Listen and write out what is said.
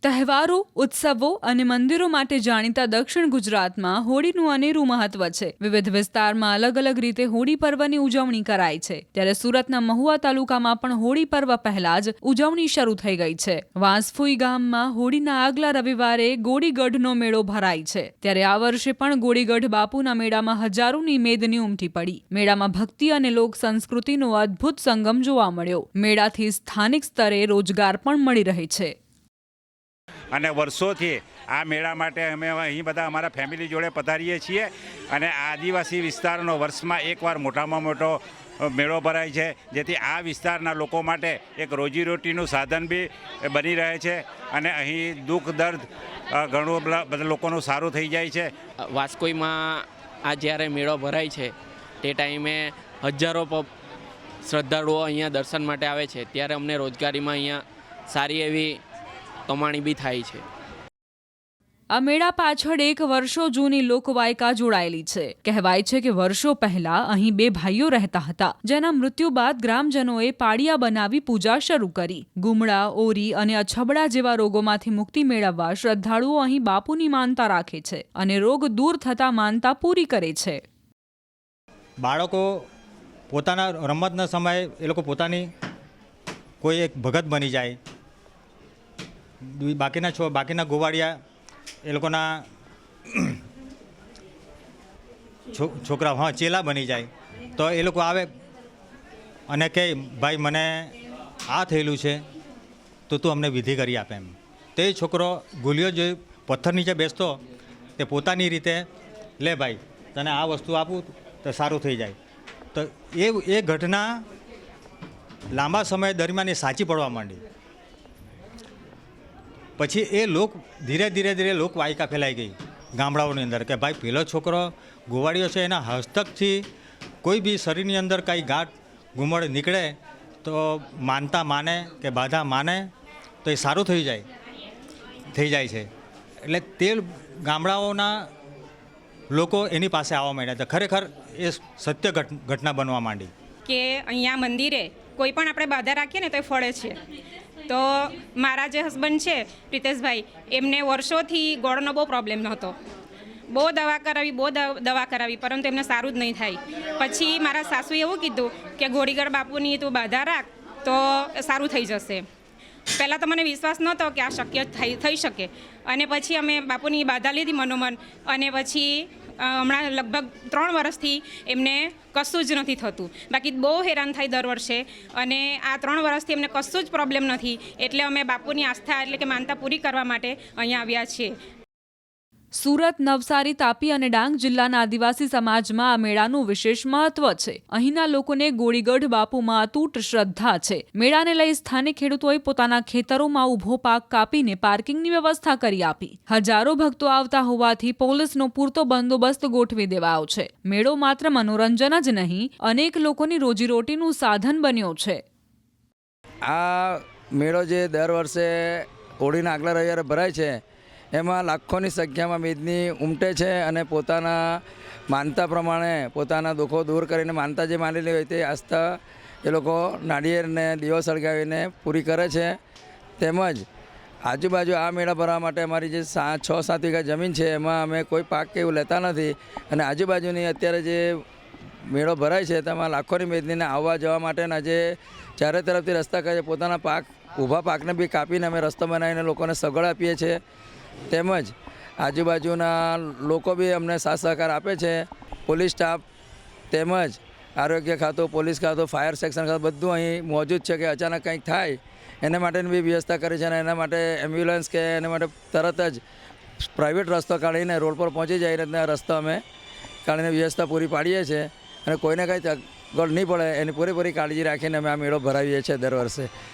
તહેવારો, ઉત્સવો અને મંદિરો માટે જાણીતા દક્ષિણ ગુજરાતમાં હોળીનું અનેરું મહત્વ છે. વિવિધ વિસ્તારમાં અલગ અલગ રીતે હોળી પર્વની ઉજવણી કરાય છે. ત્યારે સુરતના મહુવા તાલુકામાં પણ હોળી પર્વ પહેલા જ ઉજવણી શરૂ થઈ ગઈ છે. વાંસફુઈ ગામમાં હોળીના આગલા રવિવારે ગોળીગઢનો મેળો ભરાય છે. ત્યારે આ વર્ષે પણ ગોળીગઢ બાપુના મેળામાં હજારોની મેદની ઉમટી પડી. મેળામાં ભક્તિ અને લોક સંસ્કૃતિનો અદ્ભુત સંગમ જોવા મળ્યો. મેળાથી સ્થાનિક સ્તરે રોજગાર પણ મળી રહે છે. અને વર્ષોથી આ મેળા માટે અમે અહીં બધા અમારા ફેમિલી જોડે પધારીએ છીએ અને આદિવાસી વિસ્તારનો વર્ષમાં એકવાર મોટામાં મોટો મેળો ભરાય છે, જેથી આ વિસ્તારના લોકો માટે એક રોજીરોટીનું સાધન બી બની રહે છે અને અહીં દુઃખ દર્દ ઘણું બધા લોકોનું સારું થઈ જાય છે. વાસ્કોઈમાં આ જ્યારે મેળો ભરાય છે તે ટાઈમે હજારો શ્રદ્ધાળુઓ અહીંયા દર્શન માટે આવે છે, ત્યારે અમને રોજગારીમાં અહીંયા સારી એવી કમાણી બી થાય છે. આ મેળા પાછળ એક વર્ષો જૂની લોકવાયકા જોડાયેલી છે. કહેવાય છે કે વર્ષો પહેલા અહીં બે ભાઈઓ રહેતા હતા, જેના મૃત્યુ બાદ ગ્રામજનોએ પાડિયા બનાવી પૂજા શરૂ કરી. ગુમડા, ઓરી અને અછબડા જેવા રોગોમાંથી મુક્તિ મેળવવા શ્રદ્ધાળુઓ અહીં બાપુની માનતા રાખે છે અને રોગ દૂર થતા માનતા પૂરી કરે છે. બાળકો પોતાના રમતના સમયે એ લોકો પોતાની કોઈ એક ભગત બની જાય, બાકીના ગોવાળિયા એ લોકોના છોકરા ચેલા બની જાય, તો એ લોકો આવે અને કહે ભાઈ મને આ થયેલું છે તો તું અમને વિધિ કરી આપે એમ. તે છોકરો ગોલીઓ જે પથ્થર નીચે બેસતો તે પોતાની રીતે લે ભાઈ તને આ વસ્તુ આપું તો સારું થઈ જાય. તો એ ઘટના લાંબા સમય દરમિયાન એ સાચી પડવા માંડી. પછી એ ધીરે ધીરે લોકવાયકા ફેલાઈ ગઈ ગામડાઓની અંદર કે ભાઈ પેલો છોકરો ગોવાળીઓ છે, એના હસ્તકથી કોઈ બી શરીરની અંદર કાંઈ ગાંઠ ગુમડ નીકળે તો માનતા માને કે બાધા માને તો એ સારું થઈ જાય છે. એટલે તે ગામડાઓના લોકો એની પાસે આવવા માંડ્યા. તો ખરેખર એ સત્ય ઘટના બનવા માંડી કે અહીંયા મંદિરે કોઈ પણ આપણે બાધા રાખીએ ને તો એ ફળે છે. તો મારા જે હસબન્ડ છે પ્રિતેશભાઈ, એમને વર્ષોથી ગોળનો બહુ પ્રોબ્લેમ નહોતો. બહુ દવા કરાવી પરંતુ એમને સારું જ નહીં થાય. પછી મારા સાસુએ એવું કીધું કે ગોળીગઢ બાપુની તું બાધા રાખ તો સારું થઈ જશે. પહેલાં તો મને વિશ્વાસ નહોતો કે આ શક્ય થઈ શકે, અને પછી અમે બાપુની બાધા લીધી મનોમન, અને પછી હમણાં લગભગ 3 વર્ષથી એમને કશું જ નથી થતું. બાકી બહુ હેરાન થાય દર વર્ષે, અને આ 3 વર્ષથી એમને કશું જ પ્રોબ્લેમ નથી. એટલે અમે બાપુની આસ્થા એટલે કે માનતા પૂરી કરવા માટે અહીંયા આવ્યા છીએ. સુરત, નવસારી, તાપી અને ડાંગ જિલ્લાના આદિવાસી સમાજમાં આ મેળાનું વિશેષ મહત્વ છે. અહીંના લોકોને ગોળીગઢ બાપુમાં અતૂટ શ્રદ્ધા છે. મેળાને લઈ સ્થાનિક ખેડૂતોએ પોતાના ખેતરોમાં ઊભો પાક કાપીને પાર્કિંગની વ્યવસ્થા કરી આપી. હજારો ભક્તો આવતા હોવાથી પોલીસનો પૂરતો બંદોબસ્ત ગોઠવી દેવાયો છે. મેળો માત્ર મનોરંજન જ નહીં, અનેક લોકોની રોજીરોટીનું સાધન બન્યો છે. આ મેળો જે દર વર્ષે હોળીના આગલા રવિવારે ભરાય છે, એમાં લાખોની સંખ્યામાં મેદની ઉમટે છે અને પોતાના માનતા પ્રમાણે પોતાના દુઃખો દૂર કરીને માનતા જે માનેલી હોય તે આસ્થા એ લોકો નાળિયેરને દીવો સળગાવીને પૂરી કરે છે. તેમજ આજુબાજુ આ મેળા ભરવા માટે અમારી જે 6-7 વીઘા જમીન છે એમાં અમે કોઈ પાક કે એવું લેતા નથી, અને આજુબાજુની અત્યારે જે મેળો ભરાય છે તેમાં લાખોની મેદનીને આવવા જવા માટેના જે ચારે તરફથી રસ્તા કરે છે, પોતાના ઊભા પાકને બી કાપીને અમે રસ્તો બનાવીને લોકોને સગવડ આપીએ છીએ. તેમજ આજુબાજુના લોકો બી અમને સાથ સહકાર આપે છે. પોલીસ સ્ટાફ તેમજ આરોગ્ય ખાતું, પોલીસ ખાતું, ફાયર સેક્શન ખાતું બધું અહીં મોજૂદ છે કે અચાનક કંઈક થાય એના માટેની બી વ્યવસ્થા કરી છે. અને એના માટે એમ્બ્યુલન્સ કે એના માટે તરત જ પ્રાઇવેટ રસ્તો કાઢીને રોડ પર પહોંચી જાય રીતના રસ્તો અમે કાઢીને વ્યવસ્થા પૂરી પાડીએ છીએ, અને કોઈને કંઈ તકલીફ નહીં પડે એની પૂરેપૂરી કાળજી રાખીને અમે આ મેળો ભરાવીએ છીએ દર વર્ષે.